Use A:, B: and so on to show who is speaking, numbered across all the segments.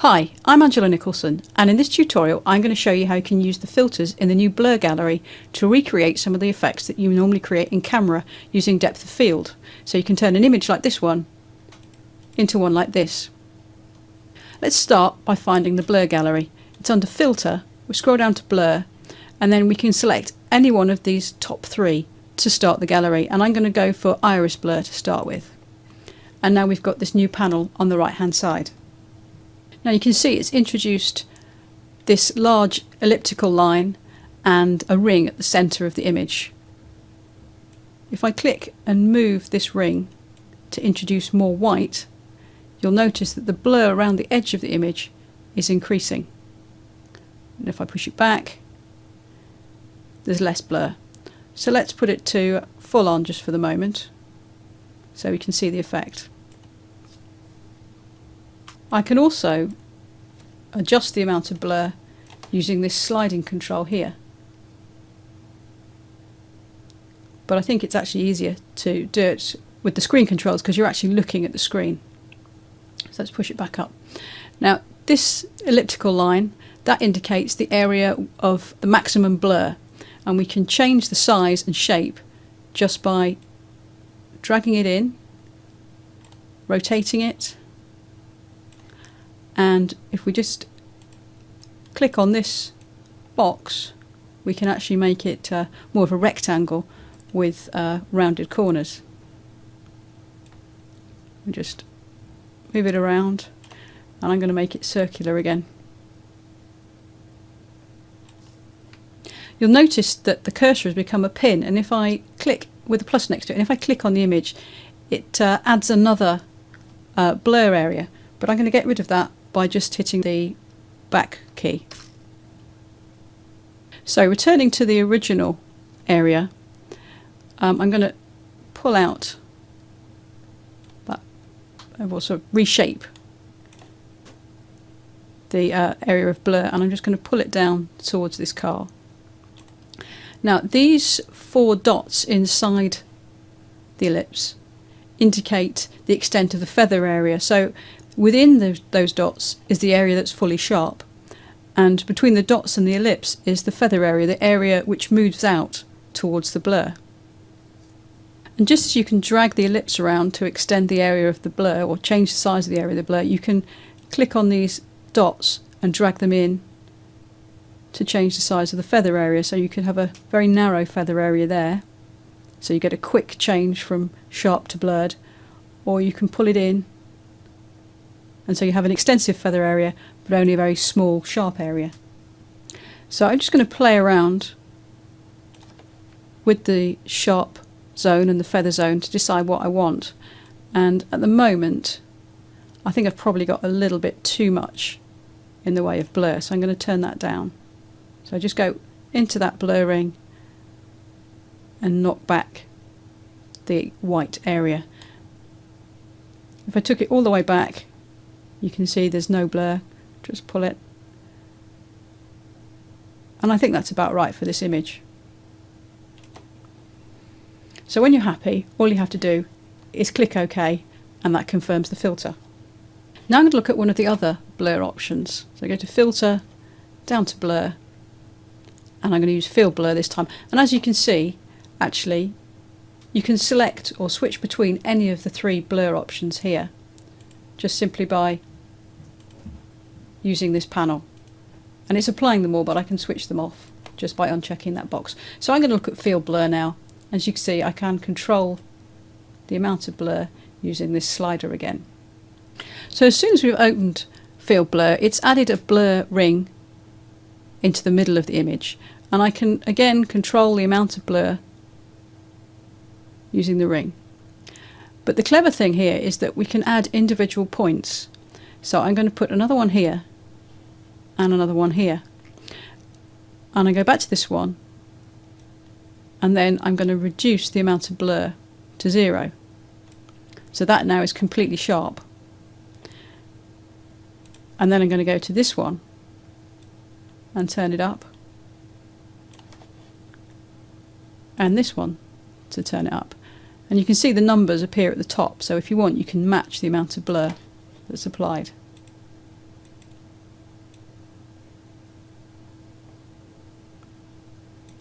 A: Hi, I'm Angela Nicholson, and in this tutorial I'm going to show you how you can use the filters in the new Blur Gallery to recreate some of the effects that you normally create in camera using depth of field. So you can turn an image like this one into one like this. Let's start by finding the Blur Gallery. It's under Filter, we scroll down to Blur, and then we can select any one of these top three to start the gallery, and I'm going to go for Iris Blur to start with. And now we've got this new panel on the right hand side. Now you can see it's introduced this large elliptical line and a ring at the centre of the image. If I click and move this ring to introduce more white, you'll notice that the blur around the edge of the image is increasing. And if I push it back, there's less blur. So let's put it to full on just for the moment so we can see the effect. I can also adjust the amount of blur using this sliding control here. But I think it's actually easier to do it with the screen controls because you're actually looking at the screen. So let's push it back up. Now this elliptical line, that indicates the area of the maximum blur, and we can change the size and shape just by dragging it in, rotating it, and if we just click on this box we can actually make it more of a rectangle with rounded corners. We just move it around, and I'm going to make it circular again. You'll notice that the cursor has become a pin, and if I click with the plus next to it, and if I click on the image, it adds another blur area, but I'm going to get rid of that by just hitting the back key. So returning to the original area, I'm going to pull out that, or sort of reshape the area of blur, and I'm just going to pull it down towards this car. Now these four dots inside the ellipse indicate the extent of the feather area. So within those dots is the area that's fully sharp, and between the dots and the ellipse is the feather area, the area which moves out towards the blur. And just as you can drag the ellipse around to extend the area of the blur or change the size of the area of the blur, you can click on these dots and drag them in to change the size of the feather area. So you can have a very narrow feather area there, so you get a quick change from sharp to blurred, or you can pull it in and so you have an extensive feather area but only a very small sharp area. So I'm just going to play around with the sharp zone and the feather zone to decide what I want, and at the moment I think I've probably got a little bit too much in the way of blur, so I'm going to turn that down. So I just go into that blur ring and knock back the white area. If I took it all the way back, you can see there's no blur. Just pull it, and I think that's about right for this image. So when you're happy, all you have to do is click OK, and that confirms the filter. Now I'm going to look at one of the other blur options. So I go to Filter, down to Blur, and I'm going to use Field Blur this time. And as you can see, actually you can select or switch between any of the three blur options here just simply by using this panel, and it's applying them all, but I can switch them off just by unchecking that box. So I'm going to look at Field Blur now. As you can see, I can control the amount of blur using this slider again. So as soon as we've opened Field Blur, it's added a blur ring into the middle of the image, and I can again control the amount of blur using the ring. But the clever thing here is that we can add individual points. So I'm going to put another one here and another one here, and I go back to this one, and then I'm going to reduce the amount of blur to 0. So that now is completely sharp. And then I'm going to go to this one and turn it up, and this one to turn it up, and you can see the numbers appear at the top, so if you want you can match the amount of blur that's applied.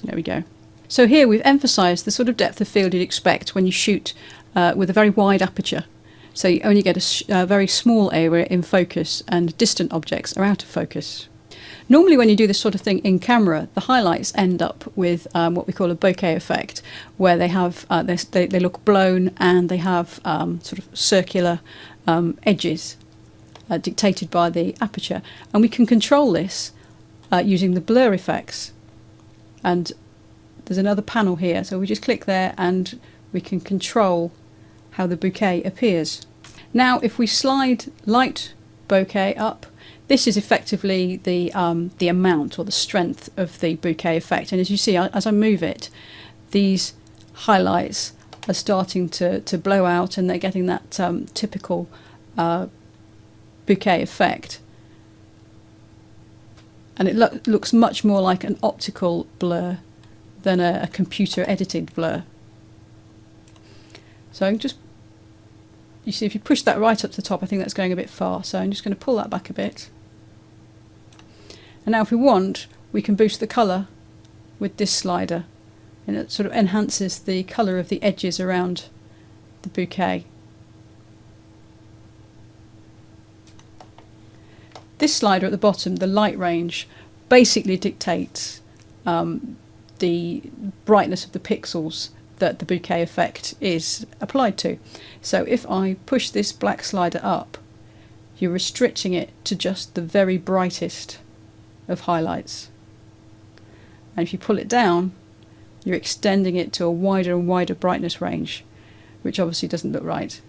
A: There we go. So here we've emphasised the sort of depth of field you'd expect when you shoot with a very wide aperture. So you only get a very small area in focus and distant objects are out of focus. Normally when you do this sort of thing in camera, the highlights end up with what we call a bokeh effect, where they have they look blown and they have sort of circular edges dictated by the aperture. And we can control this using the blur effects. And there's another panel here, so we just click there and we can control how the bouquet appears. Now if we slide light bokeh up, this is effectively the amount or the strength of the bouquet effect, and as you see, as I move it, these highlights are starting to blow out and they're getting that typical bouquet effect, and it looks much more like an optical blur than a computer edited blur. So just, you see, if you push that right up to the top, I think that's going a bit far, so I'm just going to pull that back a bit. And now if we want, we can boost the colour with this slider, and it sort of enhances the colour of the edges around the bouquet. This slider at the bottom, the light range, basically dictates the brightness of the pixels that the bouquet effect is applied to. So if I push this black slider up, you're restricting it to just the very brightest of highlights. And if you pull it down, you're extending it to a wider and wider brightness range, which obviously doesn't look right.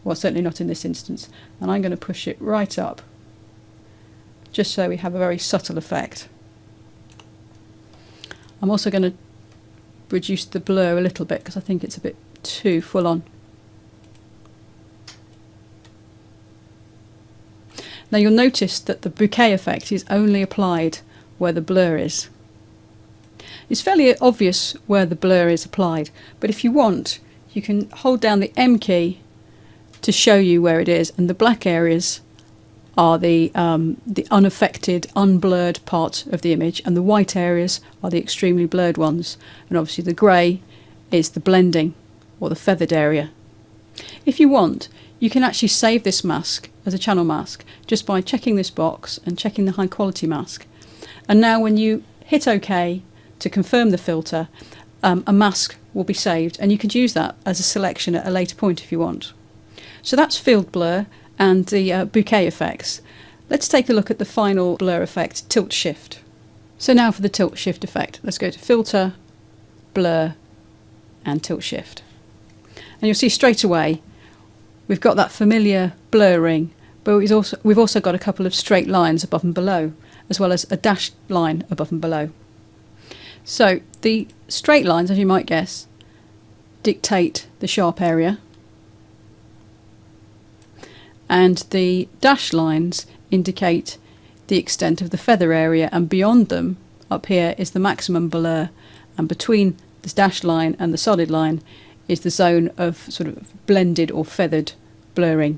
A: Well, certainly not in this instance. And I'm going to push it right up, just so we have a very subtle effect. I'm also going to reduce the blur a little bit because I think it's a bit too full on. Now you'll notice that the bouquet effect is only applied where the blur is. It's fairly obvious where the blur is applied, but if you want, you can hold down the M key to show you where it is, and the black areas are the unaffected, unblurred part of the image, and the white areas are the extremely blurred ones, and obviously the grey is the blending or the feathered area. If you want, you can actually save this mask as a channel mask just by checking this box and checking the high quality mask. And now when you hit OK to confirm the filter, a mask will be saved, and you could use that as a selection at a later point if you want. So that's field blur and the bouquet effects. Let's take a look at the final blur effect, tilt shift. So now for the tilt shift effect, let's go to filter, blur and tilt shift. And you'll see straight away we've got that familiar blur ring, but we've also got a couple of straight lines above and below, as well as a dashed line above and below. So the straight lines, as you might guess, dictate the sharp area, and the dashed lines indicate the extent of the feather area, and beyond them up here is the maximum blur, and between the dashed line and the solid line is the zone of sort of blended or feathered blurring.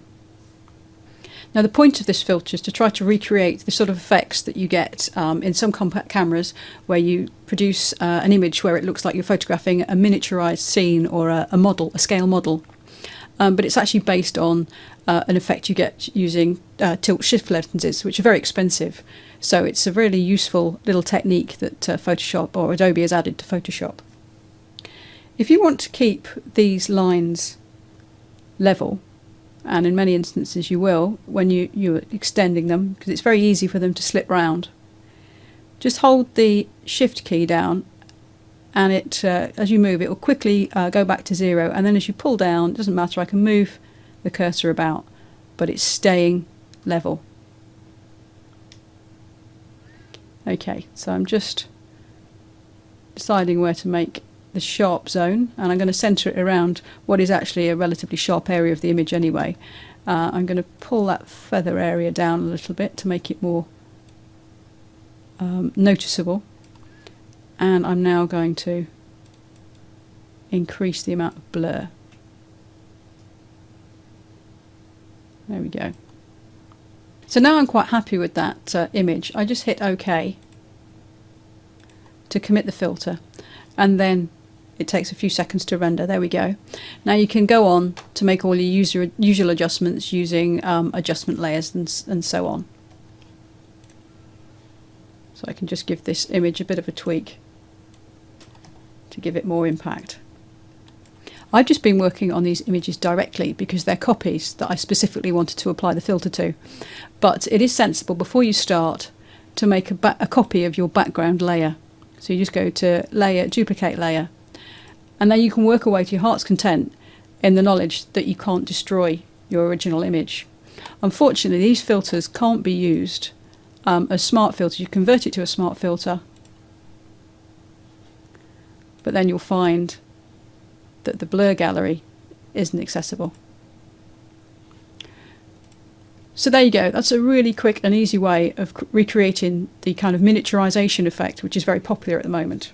A: Now the point of this filter is to try to recreate the sort of effects that you get in some compact cameras, where you produce an image where it looks like you're photographing a miniaturized scene or a model, a scale model. But it's actually based on an effect you get using tilt shift lenses, which are very expensive. So it's a really useful little technique that Photoshop or Adobe has added to Photoshop. If you want to keep these lines level, and in many instances you will when you're extending them, because it's very easy for them to slip round, just hold the shift key down, and it as you move it will quickly go back to 0, and then as you pull down, it doesn't matter, I can move the cursor about, but it's staying level. Okay, so I'm just deciding where to make the sharp zone, and I'm going to centre it around what is actually a relatively sharp area of the image anyway. I'm going to pull that feather area down a little bit to make it more noticeable, and I'm now going to increase the amount of blur. There we go. So now I'm quite happy with that image. I just hit OK to commit the filter, and then it takes a few seconds to render. There we go. Now you can go on to make all your usual adjustments using adjustment layers and so on. So I can just give this image a bit of a tweak to give it more impact. I've just been working on these images directly because they're copies that I specifically wanted to apply the filter to. But it is sensible before you start to make a copy of your background layer. So you just go to Layer, Duplicate Layer, and then you can work away to your heart's content in the knowledge that you can't destroy your original image. Unfortunately, these filters can't be used as smart filters. You convert it to a smart filter, but then you'll find that the blur gallery isn't accessible. So there you go. That's a really quick and easy way of recreating the kind of miniaturization effect, which is very popular at the moment.